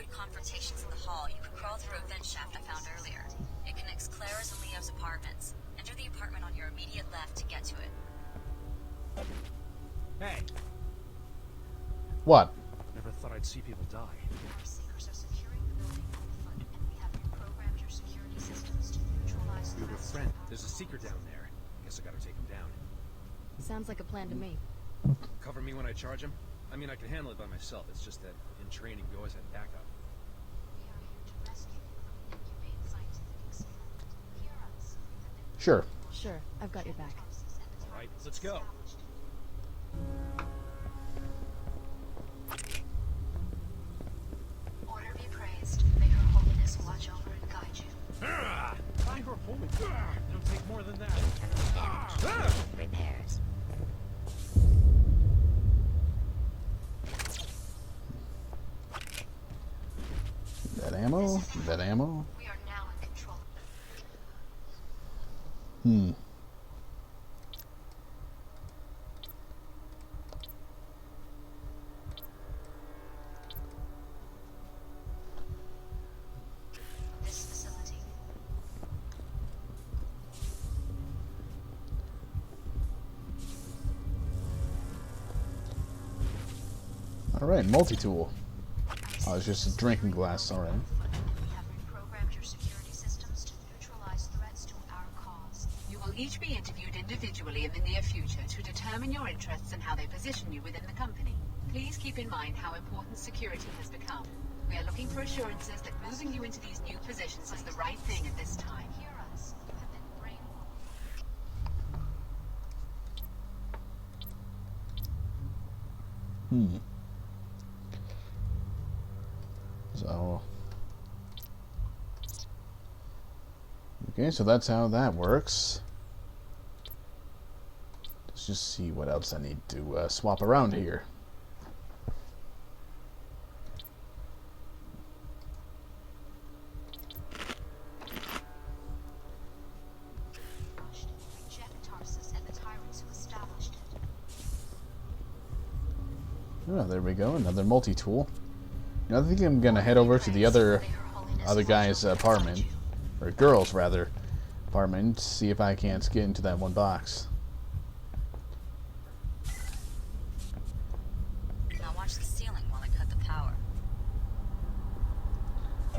avoid confrontations in the hall, you can crawl through a vent shaft I found earlier. It connects Clara's and Leo's apartments. Enter the apartment on your immediate left to get to it. Hey. What? Never thought I'd see people die. Our seekers are securing the building on the front, and we have reprogrammed your security systems to neutralize You have a threats to friend. our There's a seeker cause. down there. Guess I gotta take him down. Sounds like a plan to me. Cover me when I charge him? I mean, I can handle it by myself. It's just that in training, we always had backup. We are here to rescue you from an inhumane scientific experiment. Hear us. Sure. Sure, I've got your back. All right, let's go. Order be praised. May her holiness watch over and guide you. By her holy... It'll take more than that. Repairs. That ammo? That ammo? We are now in control. This facility. Alright, multi-tool. Oh, it's just a drinking glass, alright. We have reprogrammed your security systems to neutralize threats to our cause. You will each be interviewed individually in the near future to determine your interests and how they position you within the company. Please keep in mind how important security has become. We are looking for assurances that moving you into these new positions is the right thing at this time. Hear us. You have been brainwashed. So... Okay, so that's how that works. Let's just see what else I need to swap around here. Reject Tarsus and the tyrants who established it. Oh, there we go, another multi-tool. You know, I think I'm gonna head over to the other guy's apartment, or girl's rather, apartment, see if I can't get into that one box. Now watch the ceiling while I cut the power.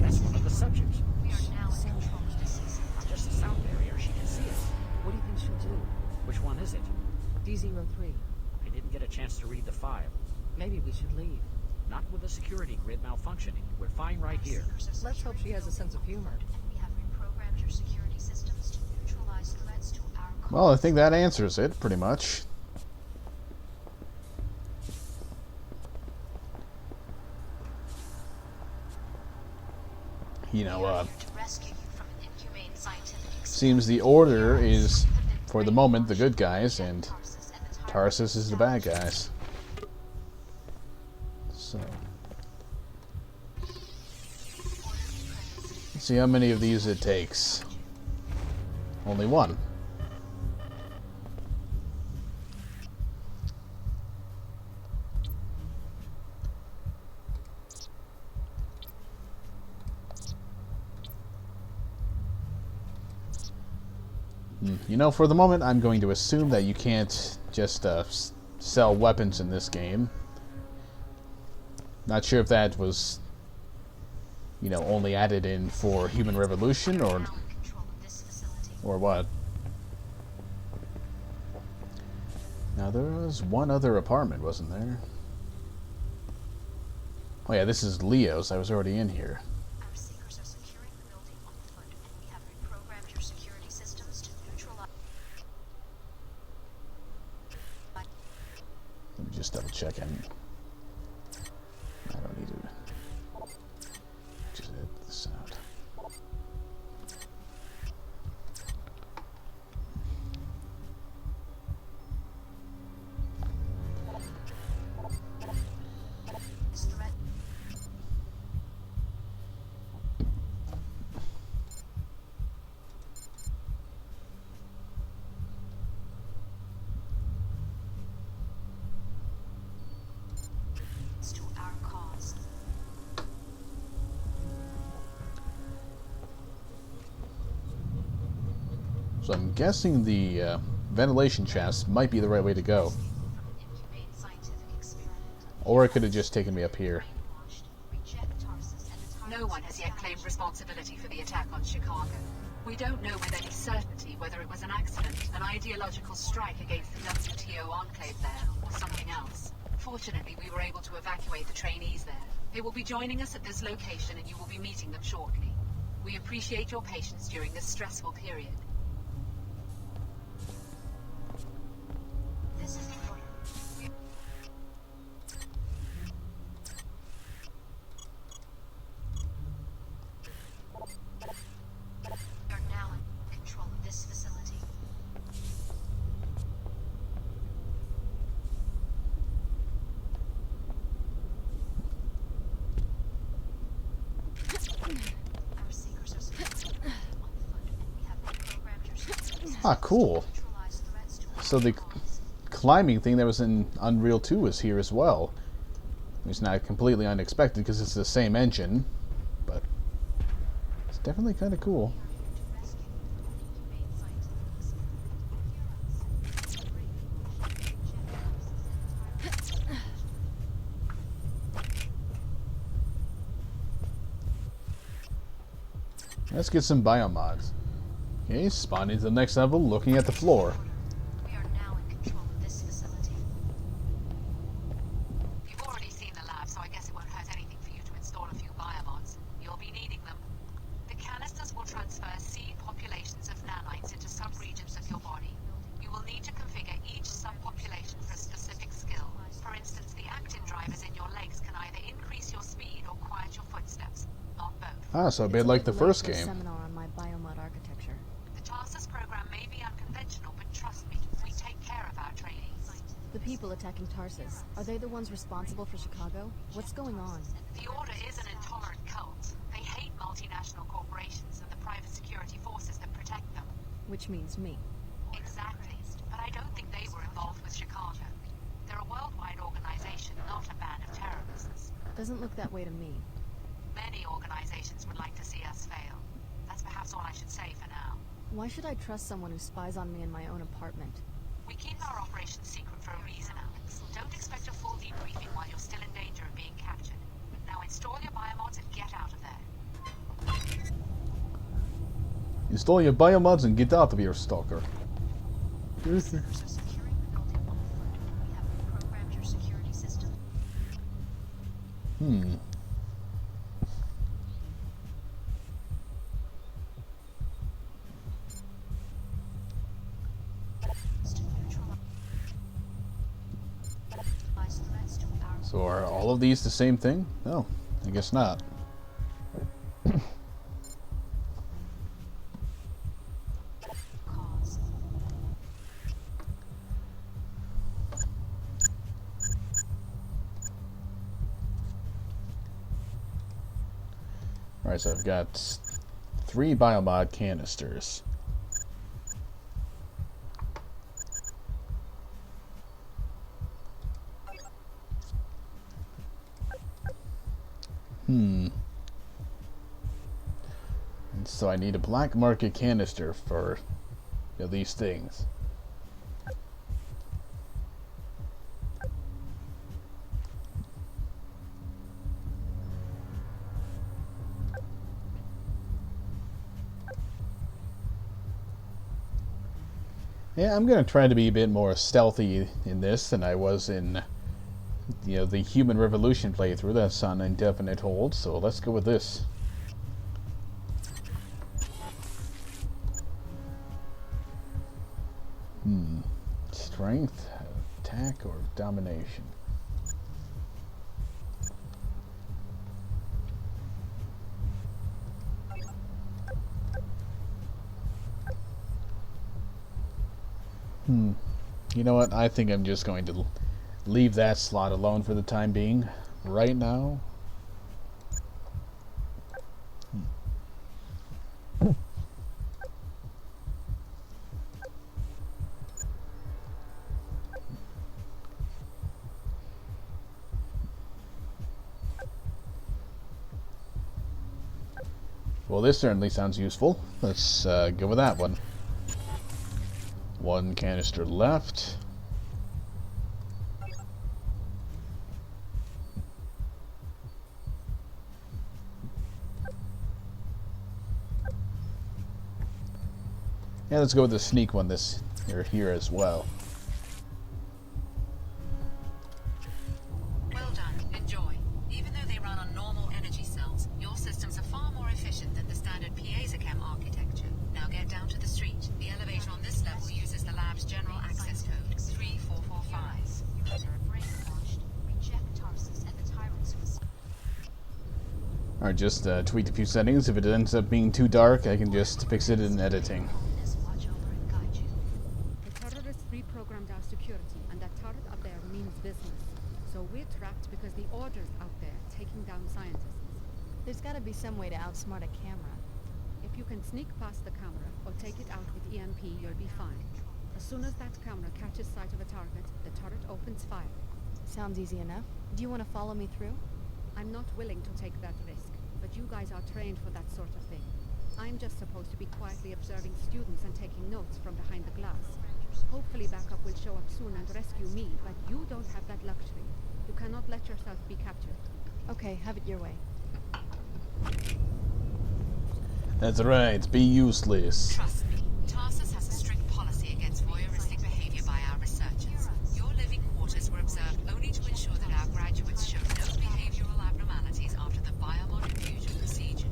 That's one of the subjects. We are now in control of the season. Just a sound barrier. She can see it. What do you think she'll do? Which one is it? D03. I didn't get a chance to read the file. Maybe we should leave. Not with the security grid malfunctioning. We're fine right here. Let's hope she has a sense of humor. And we have reprogrammed your security systems to neutralize threats to our cause. Well, I think that answers it, pretty much. You know, We are here to rescue you from an inhumane scientific experiment. seems the order is, for the moment, the good guys, and Tarsus is the bad guys. So, let's see how many of these it takes. Only one. You know, for the moment, I'm going to assume that you can't just sell weapons in this game. Not sure if that was, you know, only added in for Human Revolution Now in control of this facility. or what. Now there was one other apartment, wasn't there? Oh yeah, this is Leo's. I was already in here. Our seekers are securing the building on foot, and we have reprogrammed your security systems to neutralize. Let me just double check. I don't need to just edit this out. This threat. To our cause. So I'm guessing the ventilation chest might be the right way to go. Or it could have just taken me up here. No one has yet claimed responsibility for the attack on Chicago. We don't know with any certainty whether it was an accident, an ideological strike against the WTO enclave there, or something else. Fortunately, we were able to evacuate the trainees there. They will be joining us at this location and you will be meeting them shortly. We appreciate your patience during this stressful period. This is the order. We are now in control of this facility. Our seekers are supported on foot, and we have programmed your systems Ah, cool. to neutralize threats to our So the climbing thing that was in Unreal 2 is here as well. It's not completely unexpected because it's the same engine, but it's definitely kind of cool. Let's get some biomods. Okay, spawning to the next level, looking at the floor. We are now in control of this facility. You've already seen the lab, so I guess it won't hurt anything for you to install a few biomods. You'll be needing them. The canisters will transfer seed populations of nanites into subregions of your body. You will need to configure each subpopulation for a specific skill. For instance, the actin drivers in your legs can either increase your speed or quiet your footsteps, not both. Ah, so a bit like the first game. Seminar on my biomod architecture. The Tarsus program may be unconventional, but trust me, we take care of our trainees. The people attacking Tarsus, are they the ones responsible for Chicago? What's going on? The Order is an intolerant cult. They hate multinational corporations and the private security forces that protect them. Which means me. Exactly. But I don't think they were involved with Chicago. They're a worldwide organization, not a band of terrorists. Doesn't look that way to me. Many organizations would like to see us fail. That's perhaps all I should say for now. Why should I trust someone who spies on me in my own apartment? We keep our operation secret for a reason, Alex. Don't expect a full debriefing while you're still in danger of being captured. Now install your biomods and get out of there. Install your biomods and get out of here, stalker. Are securing the building on foot. We have programmed your security system. So are all of these the same thing? No, I guess not. Alright, so I've got 3 biomod canisters. And so I need a black market canister for these things. Yeah, I'm gonna try to be a bit more stealthy in this than I was in the Human Revolution playthrough. That's on indefinite hold, so let's go with this. Strength, attack, or domination? You know what? I think I'm just going to leave that slot alone for the time being. Right now. Well, this certainly sounds useful. Let's go with that one. One canister left. Yeah, let's go with the sneak one here as well. Well done. Enjoy. Even though they run on normal energy cells, your systems are far more efficient than the standard Piezochem architecture. Now get down to the street. The elevator on this level uses the lab's general access code, 3445. Alright, just tweak a few settings. If it ends up being too dark, I can just fix it in editing. The terrorists reprogrammed our security, and that turret up there means business. So we're trapped because the order's out there, taking down scientists. There's gotta be some way to outsmart a camera. If you can sneak past the camera, or take it out with EMP, you'll be fine. As soon as that camera catches sight of a target, the turret opens fire. Sounds easy enough. Do you want to follow me through? I'm not willing to take that risk, but you guys are trained for that sort of thing. I'm just supposed to be quietly observing students and taking notes from behind the glass. Hopefully backup will show up soon and rescue me, but you don't have that luxury. You cannot let yourself be captured. Okay, have it your way. That's right, be useless. Trust me, Tarsus has a strict policy against voyeuristic behavior by our researchers. Your living quarters were observed only to ensure that our graduates showed no behavioral abnormalities after the Biomod infusion procedure.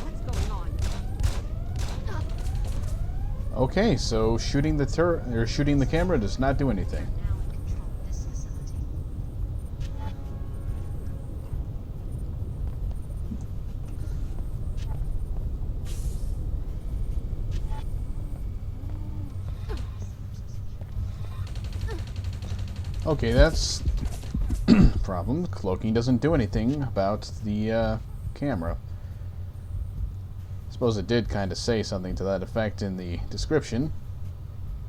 What's going on? Okay, so shooting the camera does not do anything. Okay, that's problem. Cloaking doesn't do anything about the camera. Suppose it did kind of say something to that effect in the description.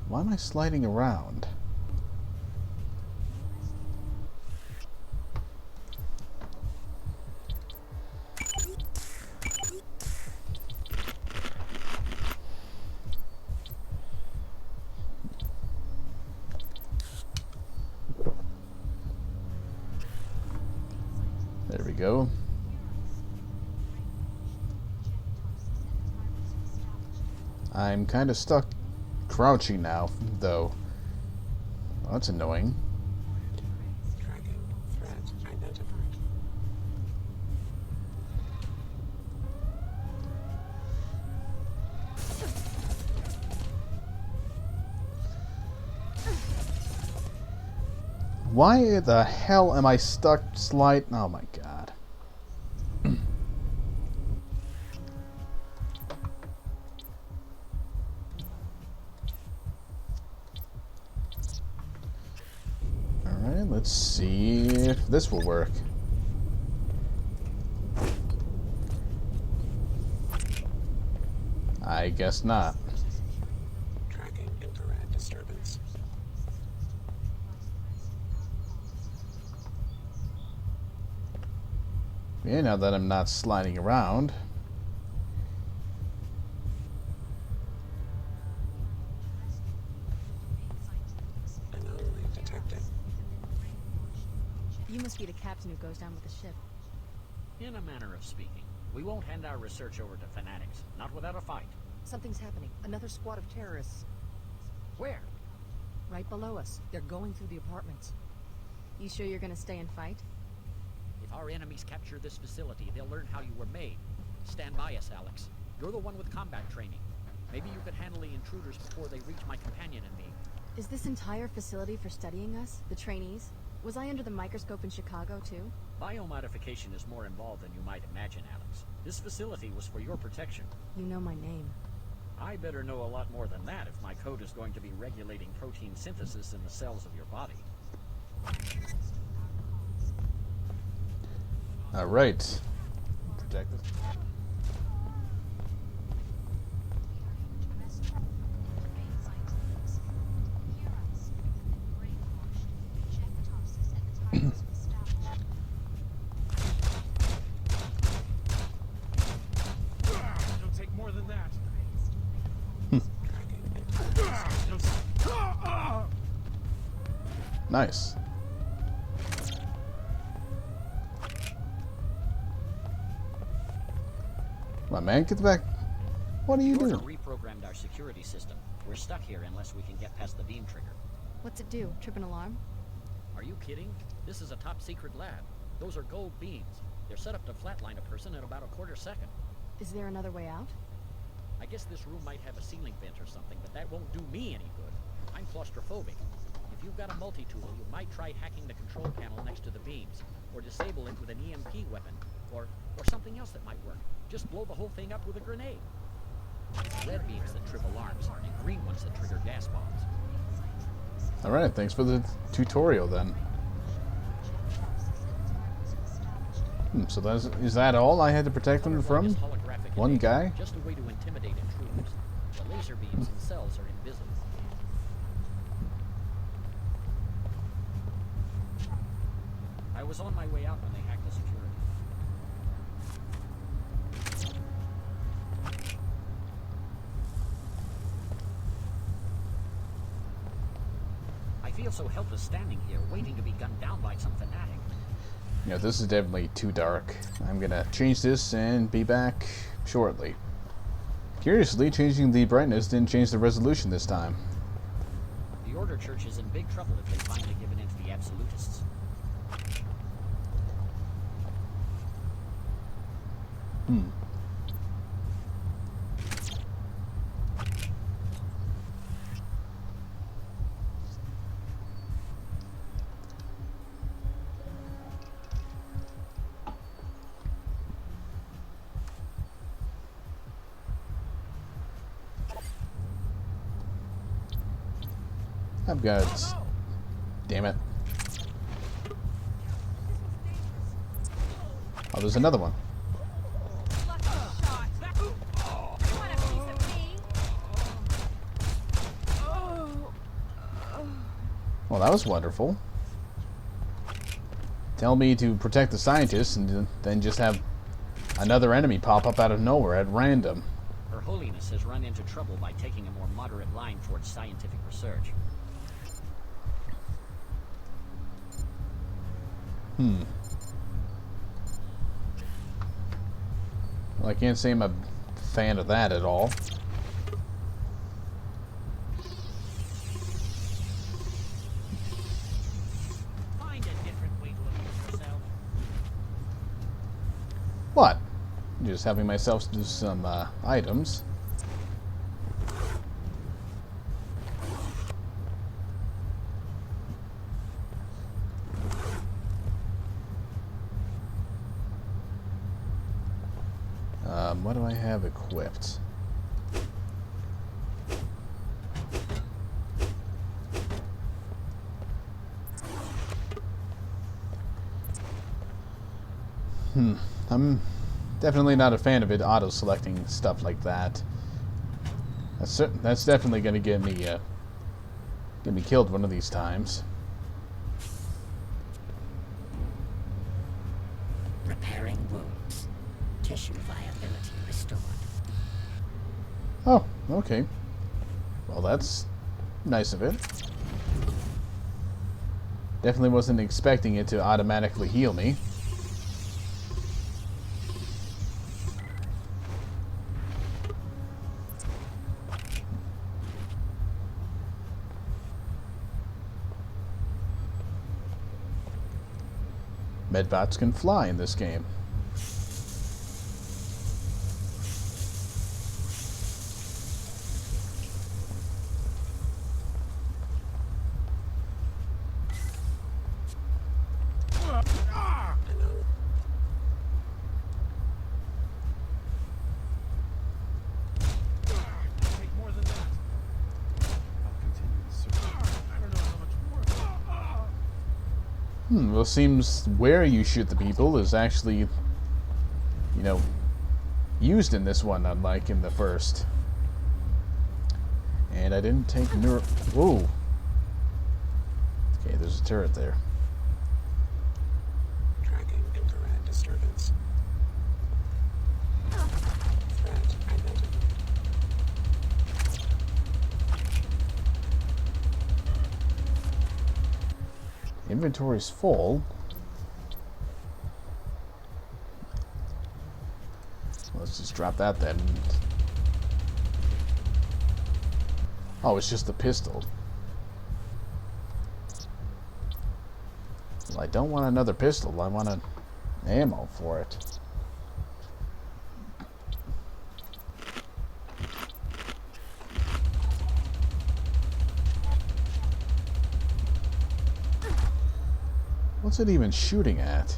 Why am I sliding around? There we go. I'm kind of stuck crouching now, though. Well, that's annoying. Why the hell am I stuck slide? Oh my god. Alright, let's see if this will work. I guess not. Tracking infrared disturbance. Yeah, now that I'm not sliding around. Anomaly detected. You must be the captain who goes down with the ship. In a manner of speaking, we won't hand our research over to fanatics, not without a fight. Something's happening. Another squad of terrorists. Where? Right below us. They're going through the apartments. You sure you're gonna stay and fight? If our enemies capture this facility, they'll learn how you were made. Stand by us, Alex. You're the one with combat training. Maybe you could handle the intruders before they reach my companion and me. Is this entire facility for studying us, the trainees? Was I under the microscope in Chicago, too? Biomodification is more involved than you might imagine, Alex. This facility was for your protection. You know my name. I better know a lot more than that if my code is going to be regulating protein synthesis in the cells of your body. Alright. Protect this. Don't take more than that. Nice. Come on, man, get back. What are you Order doing? reprogrammed our security system. We're stuck here unless we can get past the beam trigger. What's it do? Trip an alarm? Are you kidding? This is a top secret lab. Those are gold beams. They're set up to flatline a person in about a quarter second. Is there another way out? I guess this room might have a ceiling vent or something, but that won't do me any good. I'm claustrophobic. If you've got a multi-tool, you might try hacking the control panel next to the beams, or disable it with an EMP weapon, or something else that might work. Just blow the whole thing up with a grenade. It's red beams that trip alarms, and green ones that trigger gas bombs. Alright, thanks for the tutorial then. So is that all I had to protect them from? One guy? Just a way to intimidate intruders. The laser beams themselves are invisible. I was on my way out when they hacked the security. I feel so helpless standing here, waiting to be gunned down by some fanatic. You know, this is definitely too dark. I'm gonna change this and be back shortly. Curiously, changing the brightness didn't change the resolution this time. The Order Church is in big trouble if they've finally given in to the absolutists. I've got... Damn it. Oh, there's another one. Well, that was wonderful. Tell me to protect the scientists and then just have another enemy pop up out of nowhere at random. Her Holiness has run into trouble by taking a more moderate line towards scientific research. Well, I can't say I'm a fan of that at all. Find a different way to amuse yourself. What? Just having myself do some items. What do I have equipped? I'm definitely not a fan of it auto-selecting stuff like that. That's definitely going to get me killed one of these times. Repairing wounds. Tissue viability restored. Oh, okay. Well, that's nice of it. Definitely wasn't expecting it to automatically heal me. Medbots can fly in this game. Well, it seems where you shoot the people is actually, you know, used in this one, unlike in the first. And I didn't take Whoa. Okay, there's a turret there. Tracking infrared disturbance. Threat identified. Inventory's full. Let's just drop that then. Oh, it's just a pistol. Well, I don't want another pistol. I want ammo for it. What's it even shooting at?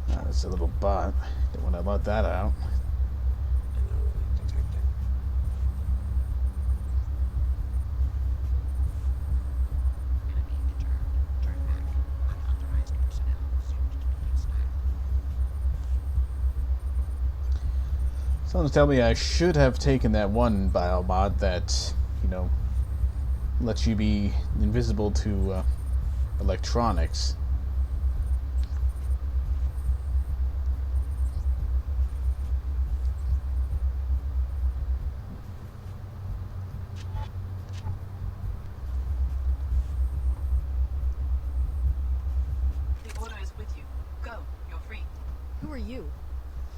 That's a little bot. Don't want to let that out. Anomaly detected. Someone's telling me I should have taken that one biomod that, you know, lets you be invisible to electronics. The order is with you. Go. You're free. Who are you?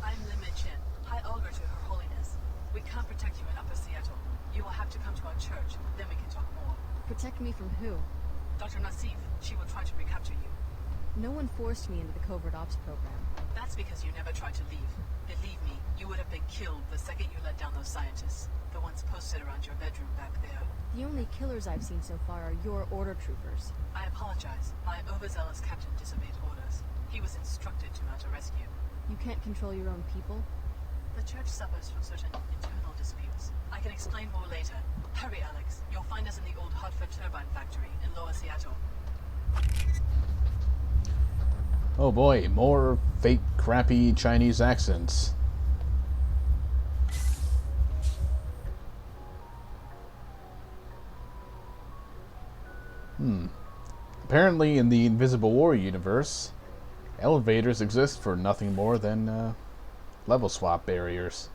I'm Limit Chen, High Augur to Her Holiness. We can't protect you in Upper Seattle. You will have to come to our church, then we can talk more. Protect me from who? Dr. Nassif, she will try to recapture you. No one forced me into the covert ops program. That's because you never tried to leave. Believe me, you would have been killed the second you let down those scientists. The ones posted around your bedroom back there. The only killers I've seen so far are your order troopers. I apologize. My overzealous captain disobeyed orders. He was instructed to mount a rescue. You can't control your own people? The church suffers from certain internal disputes. I can explain more later. Hurry, Alex. You'll find us in the old Hartford turbine factory in Lower Seattle. Oh boy, more fake, crappy Chinese accents. Apparently in the Invisible War universe, elevators exist for nothing more than level swap barriers.